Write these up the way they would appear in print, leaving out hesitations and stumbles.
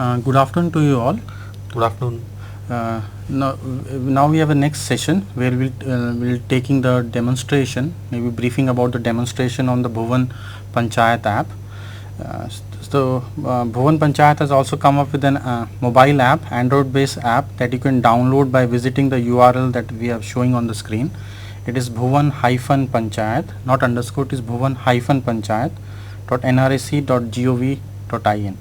Good afternoon to you all. Good afternoon. Now we have a next session where we'll taking the demonstration, maybe briefing about the demonstration on the Bhuvan Panchayat app. Bhuvan Panchayat has also come up with an mobile app, Android-based app that you can download by visiting the URL that we are showing on the screen. It is Bhuvan-Panchayat, not underscore. It is Bhuvan-Panchayat.nrec.gov.in.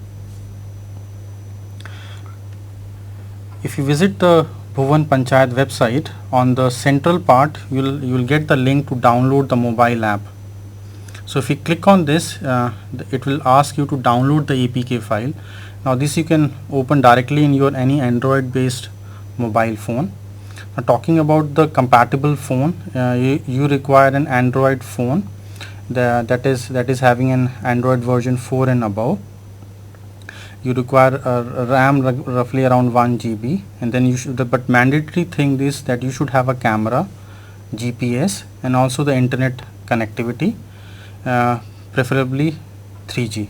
If you visit the Bhuvan Panchayat website, on the central part you will get the link to download the mobile app. So if you click on this, it will ask you to download the APK file. Now this you can open directly in your any Android based mobile phone. Now talking about the compatible phone, you require an Android phone that is having an Android version 4 and above. You require a RAM roughly around 1 GB, and then you should, but mandatory thing is that you should have a camera, GPS, and also the internet connectivity, preferably 3G.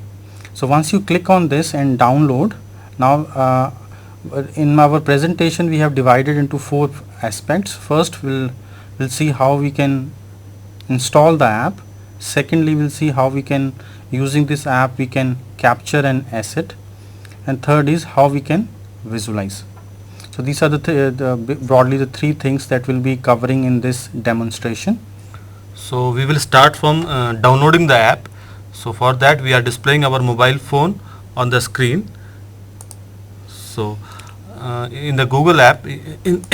So once you click on this and download, now in our presentation we have divided into 4 aspects. First we'll see how we can install the app. Secondly, we'll see how we can, using this app, we can capture an asset, and third is how we can visualize. So these are broadly the 3 things that we'll be covering in this demonstration. So we will start from downloading the app. So for that we are displaying our mobile phone on the screen. So in the Google app, in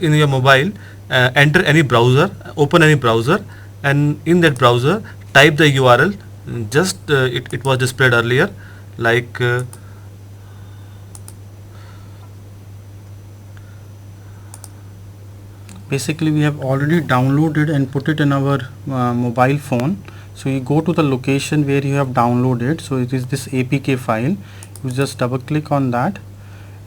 your mobile, enter any browser, open any browser, and in that browser type the URL. Just it was displayed earlier, like basically we have already downloaded and put it in our mobile phone. So you go to the location where you have downloaded. So it is this APK file. You just double click on that,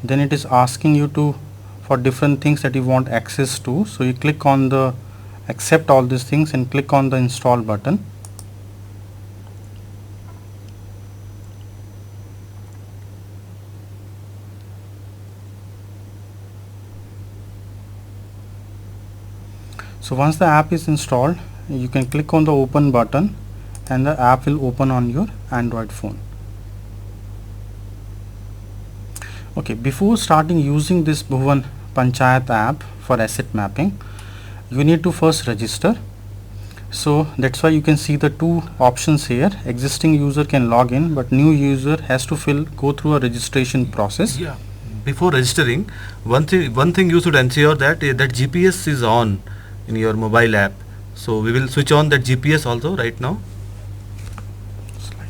then it is asking you for different things that you want access to. So you click on the accept all these things and click on the install button. So once the app is installed, you can click on the open button and the app will open on your Android phone. Okay, before starting using this Bhuvan Panchayat app for asset mapping, you need to first register. So that's why you can see the 2 options here. Existing user can log in, but new user has to go through a registration process. Yeah. Before registering, one thing you should ensure that GPS is on in your mobile app. So we will switch on that GPS also right now. Slide.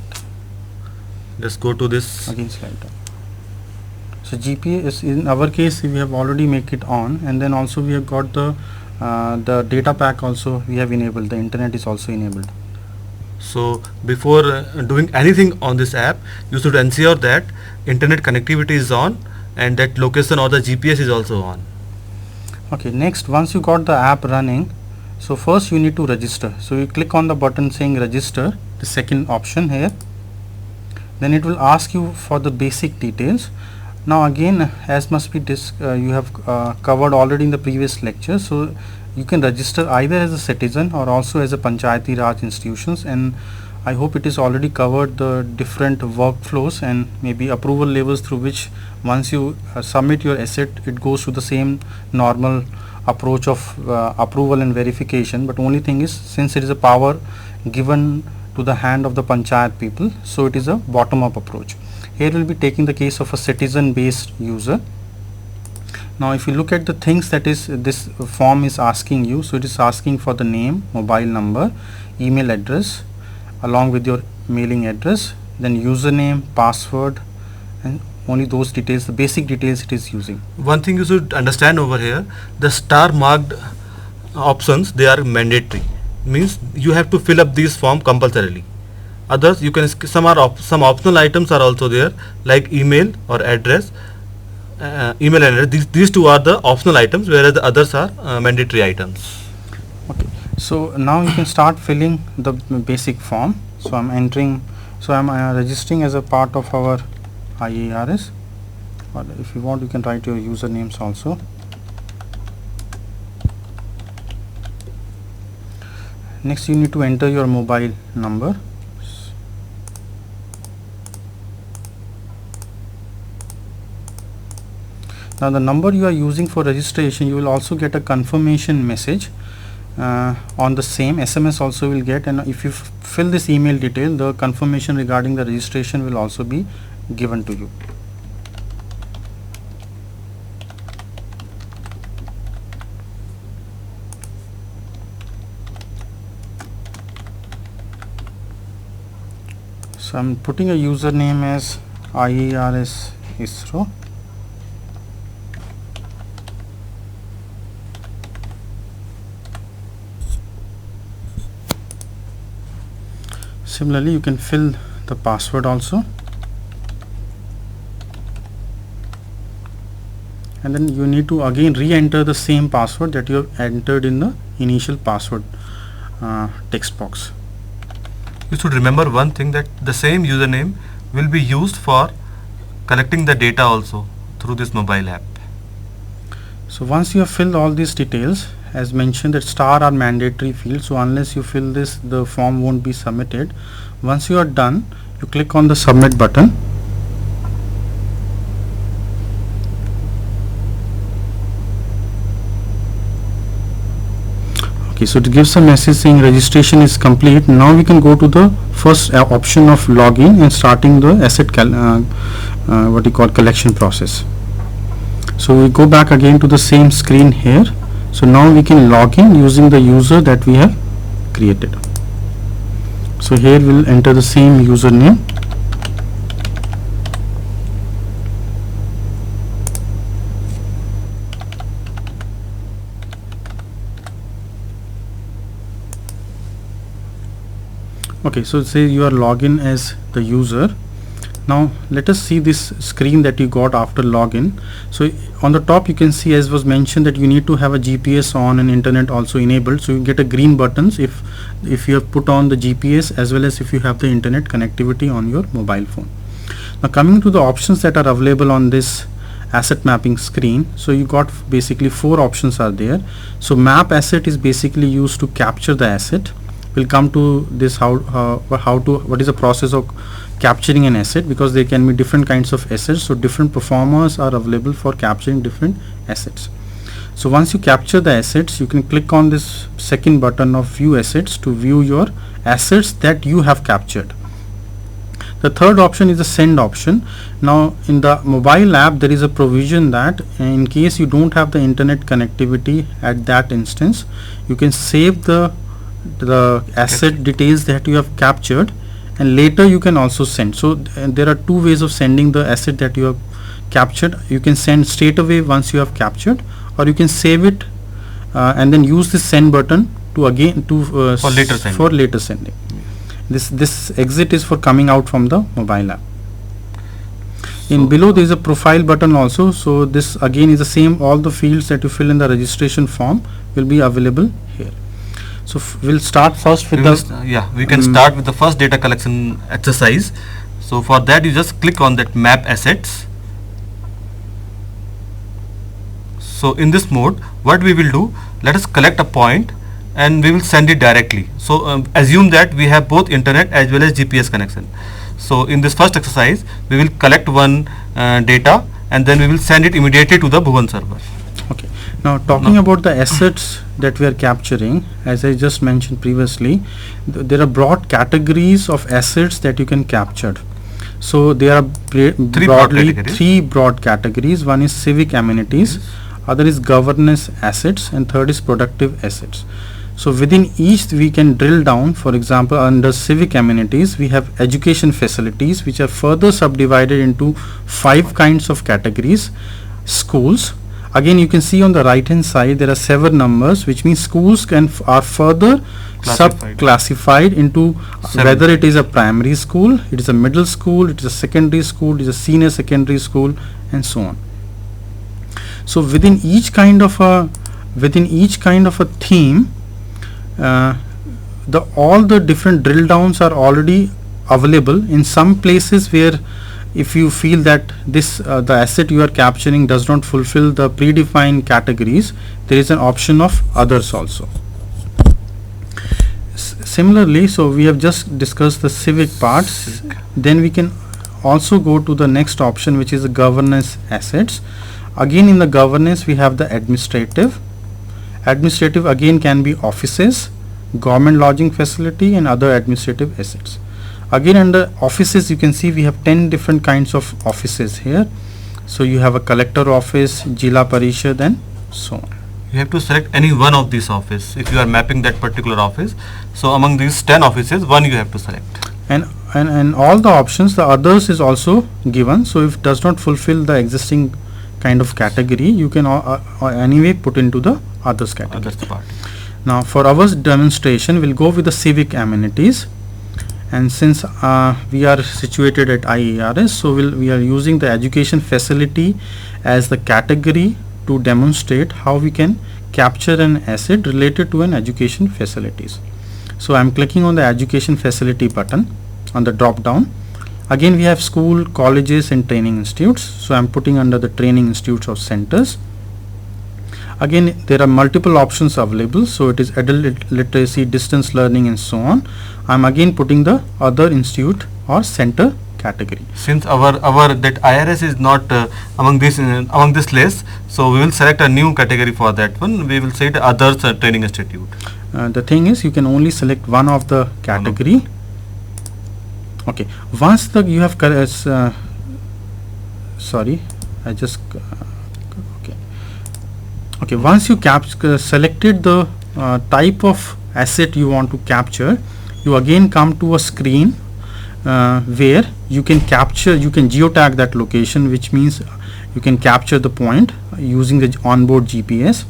Let's go to this. Again slide down. So GPS, in our case we have already make it on, and then also we have got the data pack also we have enabled. The internet is also enabled. So before doing anything on this app, you should ensure that internet connectivity is on and that location or the GPS is also on. Okay, next, once you got the app running, so first you need to register. So you click on the button saying register, the second option here. Then it will ask you for the basic details. Now again, as must be you have covered already in the previous lecture, so you can register either as a citizen or also as a Panchayati Raj institutions, and I hope it is already covered the different workflows and maybe approval levels through which once you submit your asset, it goes to the same normal approach of approval and verification. But only thing is, since it is a power given to the hand of the Panchayat people, so it is a bottom-up approach. Here we will be taking the case of a citizen-based user. Now if you look at the things that is this form is asking you, so it is asking for the name, mobile number, email address along with your mailing address, then username, password, and only those details, the basic details it is using. One thing you should understand over here, the star marked options, they are mandatory, means you have to fill up these form compulsorily. Others you can some optional items are also there, like email or address, email and address. These 2 are the optional items, whereas the others are mandatory items. Okay, so now you can start filling the basic form. So I'm entering, so I'm registering as a part of our IARS. or if you want you can write your usernames also. Next you need to enter your mobile number. Now the number you are using for registration, you will also get a confirmation message on the same. SMS also will get, and if you fill this email detail, the confirmation regarding the registration will also be given to you. So I'm putting a username as IERS ISRO. Similarly, you can fill the password also, and then you need to again re-enter the same password that you have entered in the initial password text box. You should remember one thing, that the same username will be used for collecting the data also through this mobile app. So once you have filled all these details, as mentioned that star are mandatory fields, so unless you fill this the form won't be submitted. Once you are done, you click on the submit button. Okay, so it gives a message saying registration is complete. Now we can go to the first option of login and starting the asset collection process. So we go back again to the same screen here. So now we can log in using the user that we have created. So here we'll enter the same username. Okay, so say you are login as the user. Now let us see this screen that you got after login. So on the top you can see, as was mentioned, that you need to have a GPS on and internet also enabled. So you get a green buttons if you have put on the GPS, as well as if you have the internet connectivity on your mobile phone. Now coming to the options that are available on this asset mapping screen, so you got basically 4 options are there. So map asset is basically used to capture the asset. We'll come to this what is the process of capturing an asset, because there can be different kinds of assets, so different performers are available for capturing different assets. So once you capture the assets, you can click on this second button of view assets to view your assets that you have captured. The third option is the send option. Now in the mobile app there is a provision that in case you don't have the internet connectivity at that instance, you can save the asset details that you have captured, and later you can also send. So there are 2 ways of sending the asset that you have captured. You can send straight away once you have captured, or you can save it and then use the send button to again for later sending. This exit is for coming out from the mobile app. In below there is a profile button also. So this again is the same, all the fields that you fill in the registration form will be available here. So we'll start first with we can start with the first data collection exercise. So for that you just click on that map assets. So in this mode what we will do, let us collect a point and we will send it directly. So assume that we have both internet as well as GPS connection. So in this first exercise we will collect one data and then we will send it immediately to the Bhuvan server. Okay. Now talking about the assets that we are capturing, as I just mentioned previously, there are broad categories of assets that you can capture. So there are broadly 3 broad categories. One is civic amenities, other is governance assets, and third is productive assets. So within each we can drill down. For example, under civic amenities we have education facilities, which are further subdivided into 5 kinds of categories. Schools, again you can see on the right hand side there are 7 numbers, which means schools are further sub-classified into whether it is a primary school, it is a middle school, it is a secondary school, it is a senior secondary school, and so on. So within each kind of a theme, all the different drill downs are already available. In some places where if you feel that this the asset you are capturing does not fulfill the predefined categories, there is an option of others also. Similarly, so we have just discussed the civic parts. Then we can also go to the next option, which is the governance assets. Again, in the governance we have the administrative. Administrative again can be offices, government lodging facility, and other administrative assets. Again, under offices you can see we have 10 different kinds of offices here. So you have a collector office, Jila Parishad, and so on. You have to select any one of these office if you are mapping that particular office. So among these 10 offices, one you have to select. And all the options, the others is also given. So if it does not fulfill the existing kind of category, you can anyway put into the others category. That's the part. Now for our demonstration, we'll go with the civic amenities. And since we are situated at IERS, so we are using the education facility as the category to demonstrate how we can capture an asset related to an education facilities. So I'm clicking on the education facility button on the drop down. Again, we have school, colleges, and training institutes. So I'm putting under the training institutes or centers. Again, there are multiple options available. So it is adult literacy, distance learning, and so on. I'm again putting the other institute or center category. Since our that IRS is not among this list, so we will select a new category for that one. We will say the others training institute. The thing is, you can only select one of the category. Okay, once you have sorry, I just okay, once you selected the type of asset you want to capture, you again come to a screen where you can geotag that location, which means you can capture the point using the onboard GPS.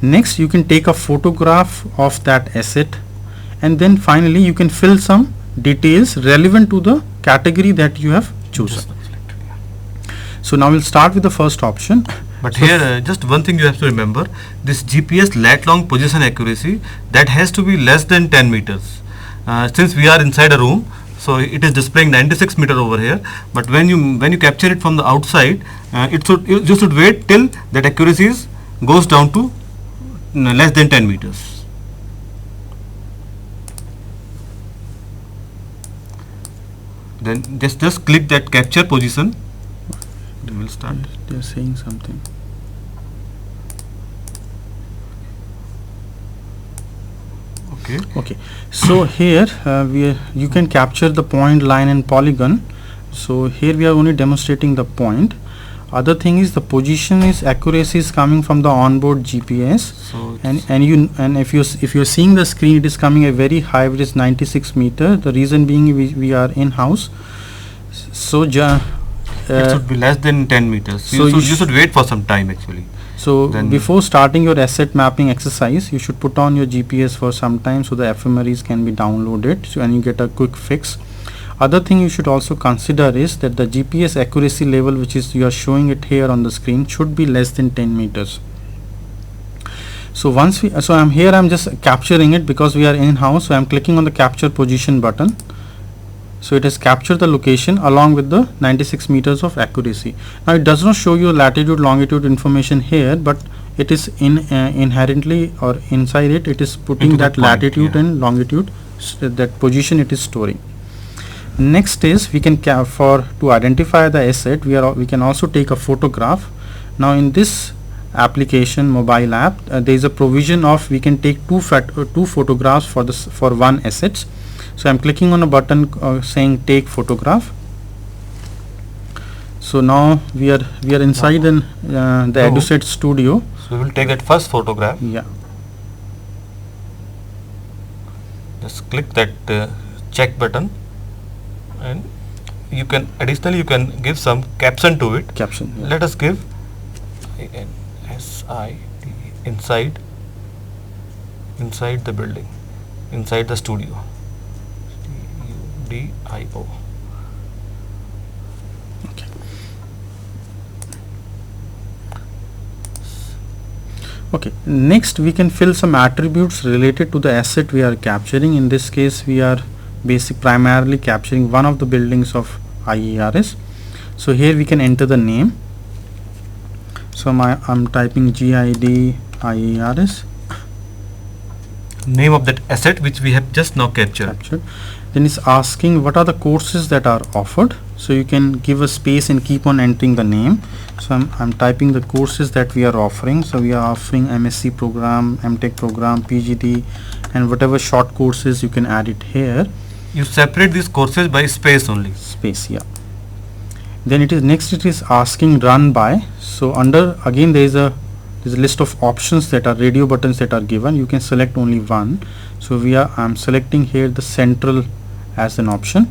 Next, you can take a photograph of that asset, and then finally you can fill some details relevant to the category that you have chosen. So now we'll start with the first option. But so here just one thing you have to remember, this GPS lat long position accuracy, that has to be less than 10 meters. Since we are inside a room, so it is displaying 96 meter over here, but when you capture it from the outside, you should wait till that accuracy goes down to less than 10 meters. Then just click that capture position. We will start. They are saying something. Okay, so here you can capture the point, line, and polygon. So here we are only demonstrating the point. Other thing is the position accuracy is coming from the onboard GPS. So and if you're seeing the screen, it is coming a very high, which is 96 meter. The reason being we are in house. So it should be less than 10 meters. So you should wait for some time actually. So before starting your asset mapping exercise, you should put on your GPS for some time so the ephemeris can be downloaded, and you get a quick fix. Other thing you should also consider is that the GPS accuracy level, which is you are showing it here on the screen, should be less than 10 meters. So I'm just capturing it because we are in house. So I'm clicking on the capture position button. So it has captured the location along with the 96 meters of accuracy. Now it does not show you latitude, longitude information here, but it is inherently or inside it is putting that latitude and longitude, that position it is storing. Next is we can to identify the asset, we can also take a photograph. Now in this application mobile app, there is a provision of we can take two photographs for one asset. So I'm clicking on a button saying take photograph. So now we are inside the EduSet studio. So we will take that first photograph. Yeah. Just click that check button, and you can give some caption to it. Caption. Yeah. Let us give INSID inside the building, inside the studio. DIO. Okay. Okay. Next, we can fill some attributes related to the asset we are capturing. In this case, we are primarily capturing one of the buildings of IERS. So here we can enter the name. So I'm typing GIDIERS, name of that asset which we have just now captured. Then it's asking what are the courses that are offered. So you can give a space and keep on entering the name. So I'm typing the courses that we are offering. So we are offering MSc program, MTech program, PGD, and whatever short courses you can add it here. You separate these courses by space only. Space, yeah. Then it is asking run by. So under again there's a list of options that are radio buttons that are given. You can select only one. So I'm selecting here the central as an option.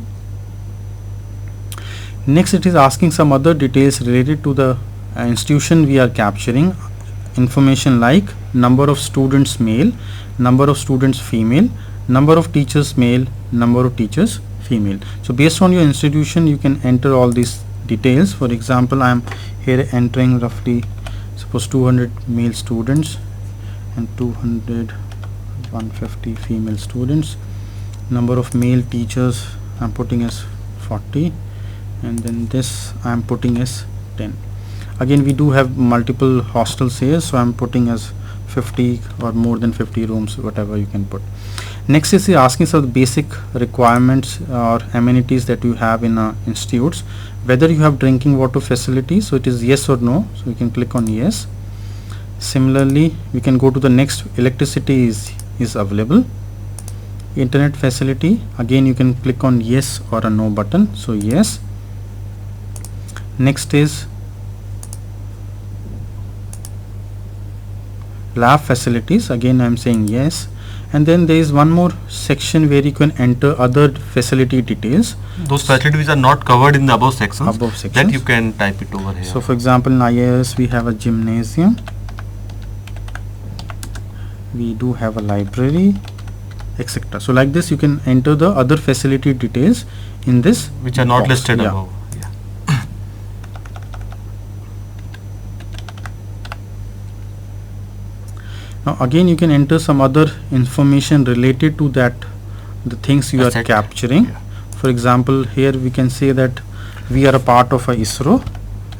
Next it is asking some other details related to the institution we are capturing. Information like number of students male, number of students female, number of teachers male, number of teachers female. So based on your institution you can enter all these details. For example, I am here entering roughly suppose 200 male students and 150 female students. Number of male teachers I am putting as 40, and then this I am putting as 10. Again we do have multiple hostels here, so I am putting as 50 or more than 50 rooms, whatever you can put. Next is asking some basic requirements or amenities that you have in institutes, whether you have drinking water facilities. So it is yes or no, so we can click on yes. Similarly we can go to the next, electricity is available. Internet facility, again you can click on yes or a no button, so yes. Next is lab facilities, again I am saying yes. And then there is one more section where you can enter other facility details. Those facilities are not covered in the above sections. That you can type it over here. So for example in IIS we have a gymnasium, we do have a library, etc. So like this you can enter the other facility details in this which are not box. listed above. Now again you can enter some other information related to that, the things you are capturing. For example here we can say that we are a part of a ISRO,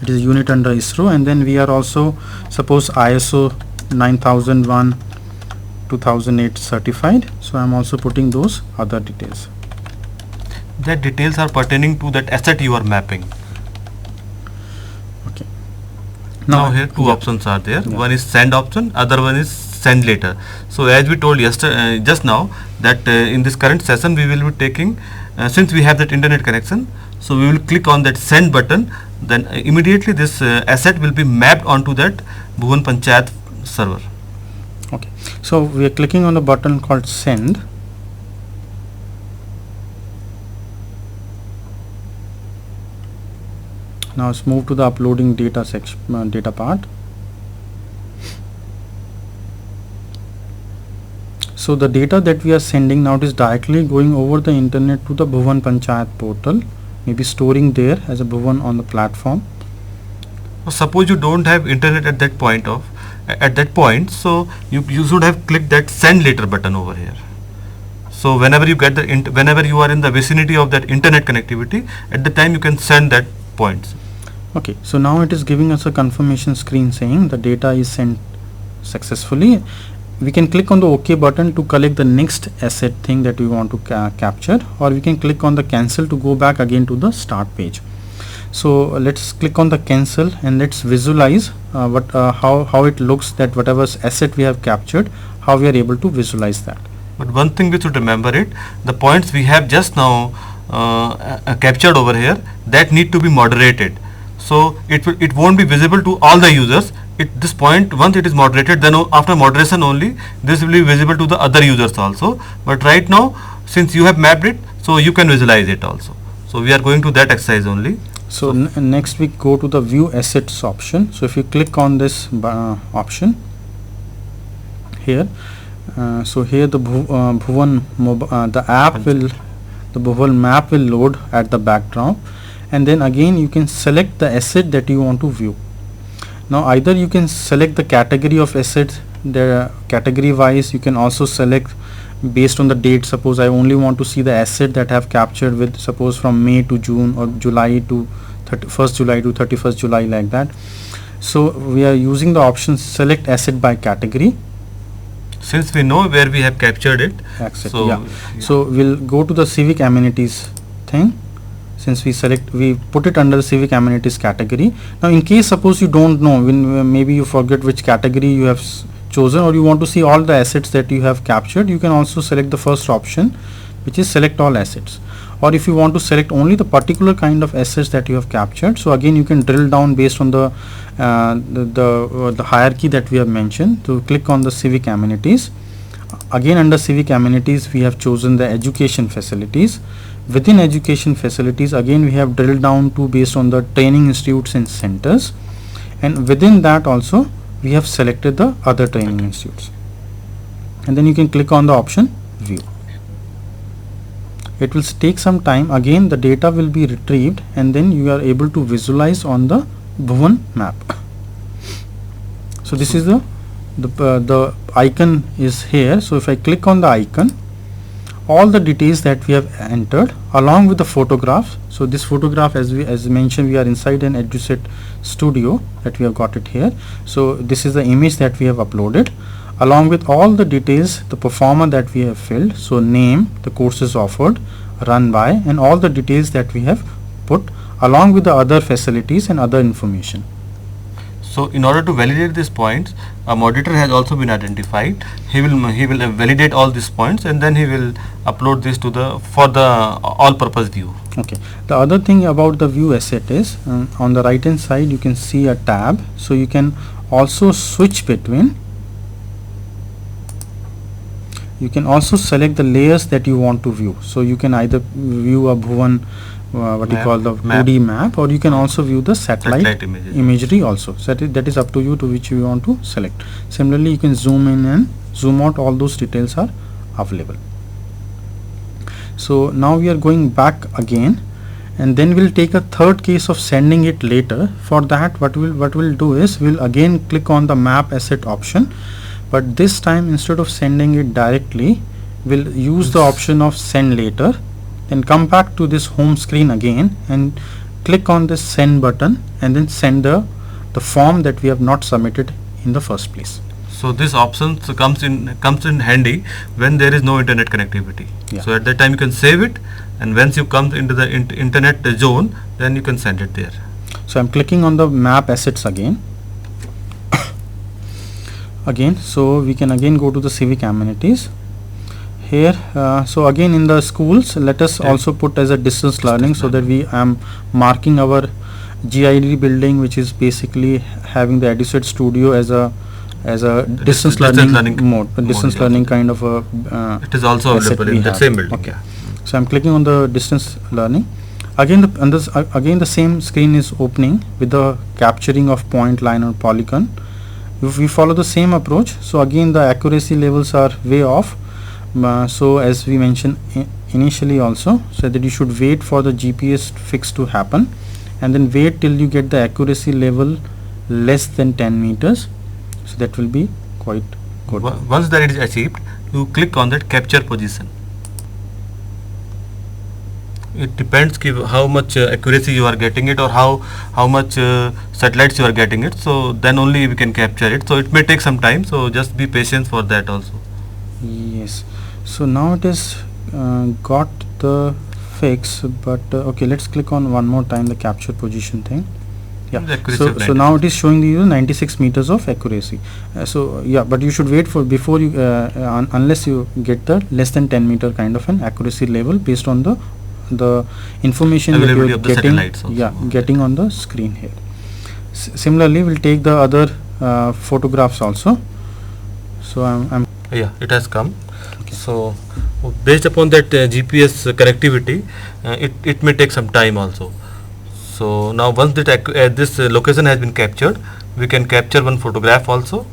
it is unit under ISRO, and then we are also suppose ISO 9001 2008 certified. So I am also putting those other details. That details are pertaining to that asset you are mapping. Okay. Now here two options are there. One is send option, other one is send later. So as we told yesterday, just now, that in this current session we will be taking, since we have that internet connection, so we will click on that send button, then immediately this asset will be mapped onto that Bhuvan Panchayat server. Okay, so we are clicking on the button called send. Now let's move to the uploading data section, data part. So the data that we are sending now is directly going over the internet to the Bhuvan Panchayat portal, maybe storing there as a Bhuvan on the platform. Suppose you don't have internet at that point, so you should have clicked that send later button over here. So whenever you get whenever you are in the vicinity of that internet connectivity, at the time you can send that points. Okay, so now it is giving us a confirmation screen saying the data is sent successfully. We can click on the OK button to collect the next asset thing that we want to capture, or we can click on the cancel to go back again to the start page. So let's click on the cancel and let's visualize how it looks, that whatever asset we have captured, how we are able to visualize that. But one thing we should remember the points we have just now captured over here, that need to be moderated. So it won't be visible to all the users. This point, once it is moderated, then after moderation only this will be visible to the other users also. But right now, since you have mapped it, so you can visualize it also. So we are going to that exercise only. So next we go to the view assets option. So if you click on this option here, so here the Bhuvan the Bhuvan map will load at the background, and then again you can select the asset that you want to view. Now either you can select the category of assets, the category wise you can also select based on the date. Suppose I only want to see the asset that I have captured with, suppose from May to June or July to 1st July to 31st July, like that. So we are using the option select asset by category. Since we know where we have captured it, Asset, so yeah. So we'll go to the civic amenities thing. Since we put it under the civic amenities category. Now in case suppose you don't know, when maybe you forget which category you have chosen, or you want to see all the assets that you have captured, you can also select the first option, which is select all assets. Or if you want to select only the particular kind of assets that you have captured, so again you can drill down based on the hierarchy that we have mentioned, to click on the civic amenities. Again under civic amenities we have chosen the education facilities. Within education facilities, again we have drilled down to based on the training institutes and centers, and within that also we have selected the other training institutes, and then you can click on the option view. It will take some time. Again the data will be retrieved, and then you are able to visualize on the Bhuvan map. So this is the icon is here. So if I click on the icon, all the details that we have entered along with the photograph. So this photograph, as mentioned, we are inside an EduSet studio that we have got it here. So this is the image that we have uploaded along with all the details, the performer that we have filled. So name, the courses offered, run by, and all the details that we have put along with the other facilities and other information. So in order to validate these points, a moderator has also been identified. He will validate all these points, and then he will upload this to the all-purpose view. Okay. The other thing about the view asset is on the right hand side you can see a tab. So you can also switch between. You can also select the layers that you want to view. So you can either view a Bhuvan the 2D map, or you can also view the satellite imagery also. So that is up to you, to which you want to select. Similarly, you can zoom in and zoom out. All those details are available. So now we are going back again, and then we'll take a third case of sending it later. For that, what we'll do is we'll again click on the map asset option, but this time instead of sending it directly, we'll use the option of send later. Then come back to this home screen again and click on this send button, and then send the form that we have not submitted in the first place. So this option comes in handy when there is no internet connectivity. Yeah. So at that time you can save it, and once you come into the internet zone, then you can send it there. So I'm clicking on the map assets again. So we can again go to the civic amenities. Here, so again in the schools, let us also put as a distance learning, so that we am marking our GID building, which is basically having the EduSet studio as a distance learning mode, distance learning kind of a. It is also available in the same building. Okay. So I'm clicking on the distance learning. Again, the same screen is opening with the capturing of point, line, or polygon. If we follow the same approach, so again the accuracy levels are way off. So as we mentioned initially also, so that you should wait for the GPS fix to happen, and then wait till you get the accuracy level less than 10 meters. So that will be quite good. Once that is achieved, you click on that capture position. It depends how much accuracy you are getting it, or how much satellites you are getting it. So then only we can capture it. So it may take some time. So just be patient for that also. Yes. So now it is got the fix, but okay, let's click on one more time the capture position thing. Yeah. So now it is showing you 96 meters of accuracy. So yeah, but you should wait for before you unless you get the less than 10 meter kind of an accuracy level based on the information that you are getting on the screen here. Similarly, we'll take the other photographs also. So I'm yeah, it has come. Okay. So based upon that GPS connectivity, it may take some time also. So now once that this location has been captured, we can capture one photograph also.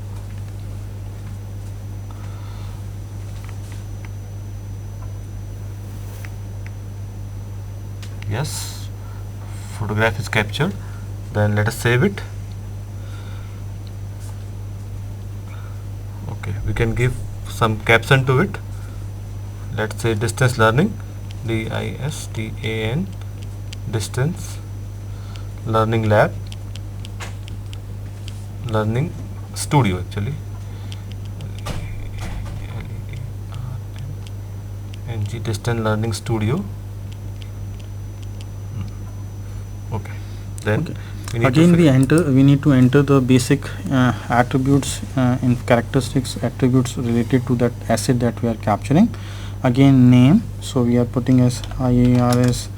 Yes, photograph is captured. Then let us save it. Okay, we can give some caption to it. Let's say distance learning, DISTAN, distance learning lab, learning studio actually, NG Distance Learning Studio. Okay, then Okay. we need Again to we need to enter the basic attributes in characteristics attributes related to that asset that we are capturing. Again, name, so we are putting as IARS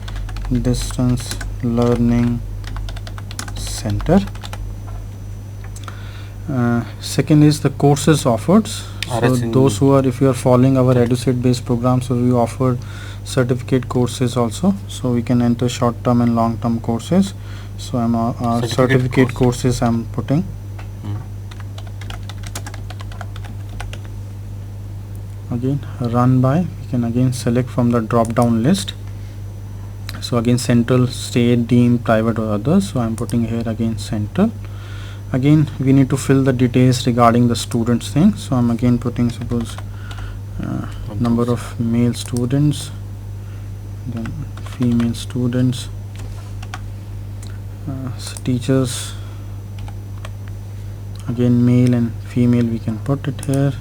Distance Learning Center. Second is the courses offered. So RS those who are, if you are following our EduSet based program, so we offer certificate courses also, so we can enter short term and long term courses. So I'm certificate courses I'm putting. Again, run by, we can again select from the drop down list. So again, central, state, deemed, private or others, so I'm putting here again central. Again, we need to fill the details regarding the students thing, so I'm again putting, suppose number of male students, then female students, teachers, again male and female we can put it here.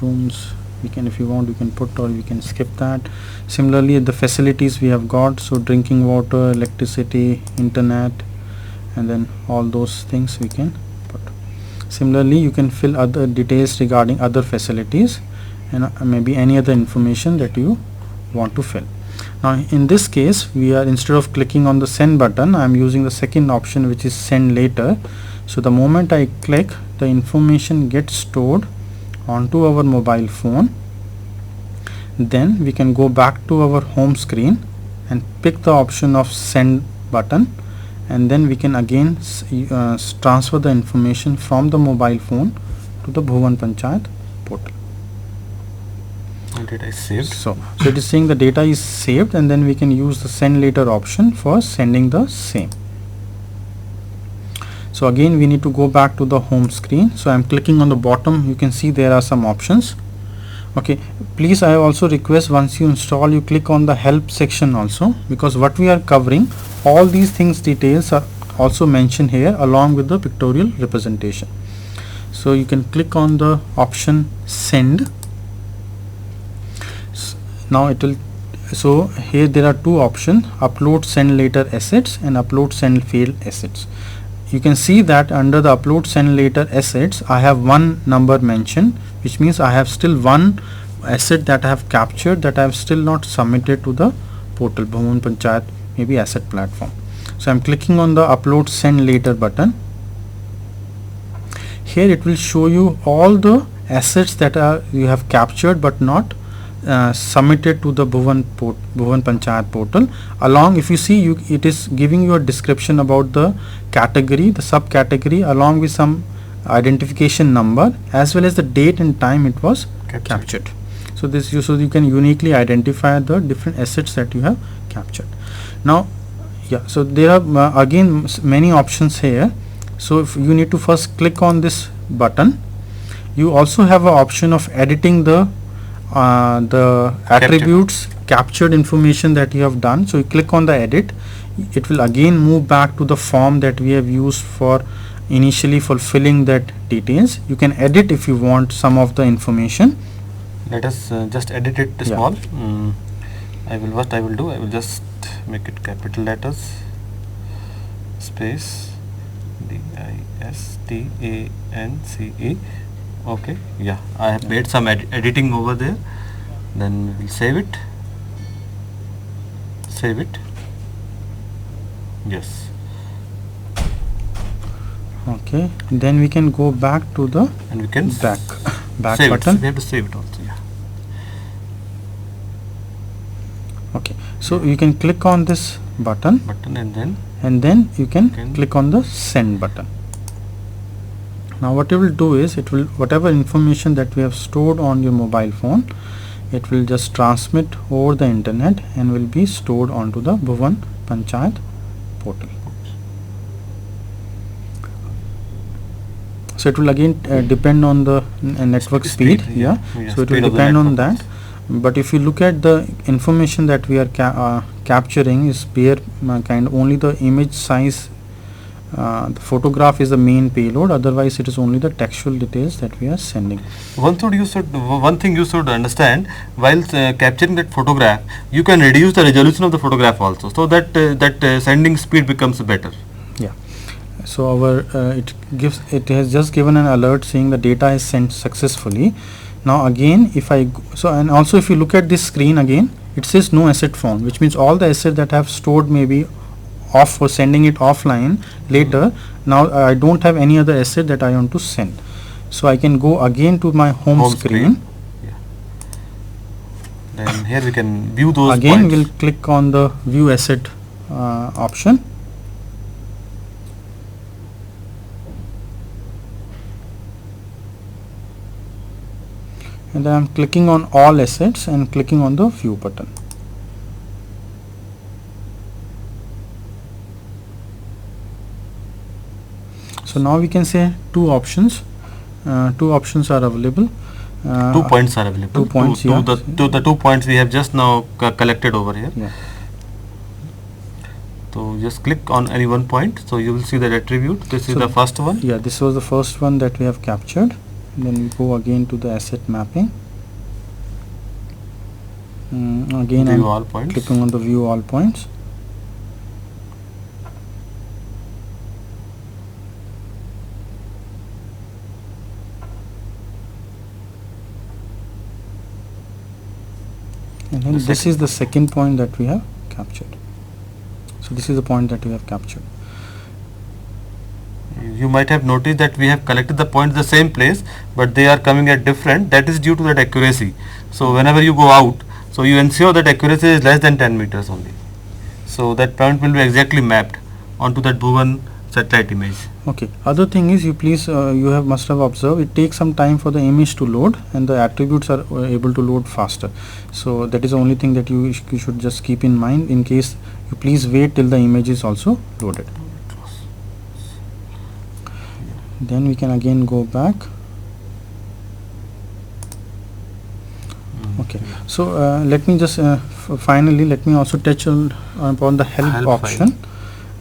Rooms, we can, if you want, we can put, or we can skip that. Similarly, the facilities we have got, so drinking water, electricity, internet, and then all those things we can put. Similarly, you can fill other details regarding other facilities and maybe any other information that you want to fill. Now in this case, we are, instead of clicking on the send button, I am using the second option, which is send later. So the moment I click, the information gets stored onto our mobile phone. Then we can go back to our home screen and pick the option of send button, and then we can again transfer the information from the mobile phone to the Bhuvan Panchayat portal. data is saved. So it is saying the data is saved, and then we can use the send later option for sending the same. So again, we need to go back to the home screen. So I'm clicking on the bottom, you can see there are some options. Okay, please, I also request, once you install, you click on the help section also, because what we are covering, all these things details are also mentioned here along with the pictorial representation. So you can click on the option send. Now it will, so here there are two options, upload send later assets and upload send failed assets. You can see that under the upload send later assets, I have one number mentioned, which means I have still one asset that I have captured that I have still not submitted to the portal, Bhuvan Panchayat maybe asset platform. So I'm clicking on the upload send later button. Here it will show you all the assets that are you have captured but not submitted to the Bhuvan Panchayat portal. Along, if you see, it is giving you a description about the category, the subcategory, along with some identification number as well as the date and time it was captured. So this so you can uniquely identify the different assets that you have captured. Now, yeah, so there are again many options here. So if you need to first click on this button, you also have an option of editing the attributes captured information that you have done. So you click on the edit, it will again move back to the form that we have used for initially for filling that details. You can edit if you want some of the information. Let us just edit it small. I will just make it capital letters, space DISTANCE. Okay, yeah, I have made some editing over there. Then we will save it. Yes. Okay, then we can go back to the and we can back save button. We have to save it also. Yeah. Okay, so you can click on this button and then you can click on the send button. Now what it will do is, it will, whatever information that we have stored on your mobile phone, it will just transmit over the internet and will be stored onto the Bhuvan Panchayat portal. So it will again depend on the network speed. Yeah. So it will depend on that. but if you look at the information that we are capturing is bare kind, only the image size, the photograph is the main payload, otherwise it is only the textual details that we are sending. One thing you should understand, while capturing that photograph, you can reduce the resolution of the photograph also, so that sending speed becomes better. Yeah. So our it has just given an alert saying the data is sent successfully. Now again, if I and also if you look at this screen again, it says no asset found, which means all the assets that I have stored maybe off for sending it offline later. Now I don't have any other asset that I want to send. So I can go again to my home screen. Yeah. Then here we can view those Again points. we'll click on the view asset option. And then I'm clicking on all assets and clicking on the view button. So now we can say two options are available. 2 points are available. 2 points, yeah. The 2 points we have just now collected over here. Yeah. So just click on any one point, so you will see that attribute. This is So the first one. Yeah, this was the first one that we have captured. And then we go again to the asset mapping. Again View I'm all points. clicking on the view all points. And then this is the second point that we have captured. So this is the point that we have captured. You might have noticed that we have collected the points the same place, but they are coming at different. That is due to that accuracy. So whenever you go out, so you ensure that accuracy is less than 10 meters only. So that point will be exactly mapped onto that Bhuvan satellite image. Okay. Other thing is, you must have observed it takes some time for the image to load, and the attributes are able to load faster. So that is the only thing that you should just keep in mind. In case you please wait till the image is also loaded. Then we can again go back. Okay. So let me just finally let me also touch upon the help option.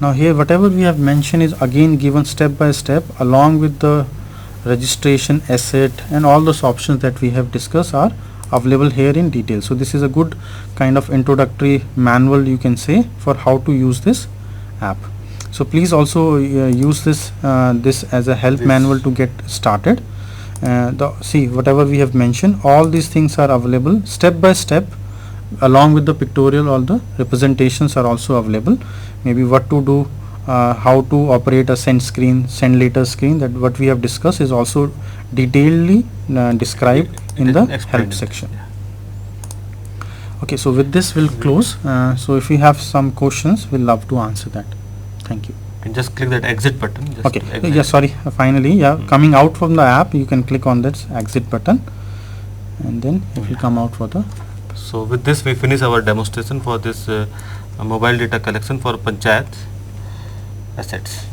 Now here whatever we have mentioned is again given step by step, along with the registration, asset, and all those options that we have discussed are available here in detail. So this is a good kind of introductory manual, you can say, for how to use this app. So please also use this as a help manual to get started. See whatever we have mentioned, all these things are available step by step, along with the pictorial. All the representations are also available. Maybe what to do, how to operate a send screen, send later screen, that what we have discussed is also detailedly described in the help section. Okay, so with this we'll close. So if you have some questions, we'll love to answer that. Thank you. You can just click that exit button. Just Okay. exit. Yeah, sorry. Finally, yeah, coming out from the app, you can click on that exit button, and then it will come out for the. So with this we finish our demonstration for this mobile data collection for Panchayat assets.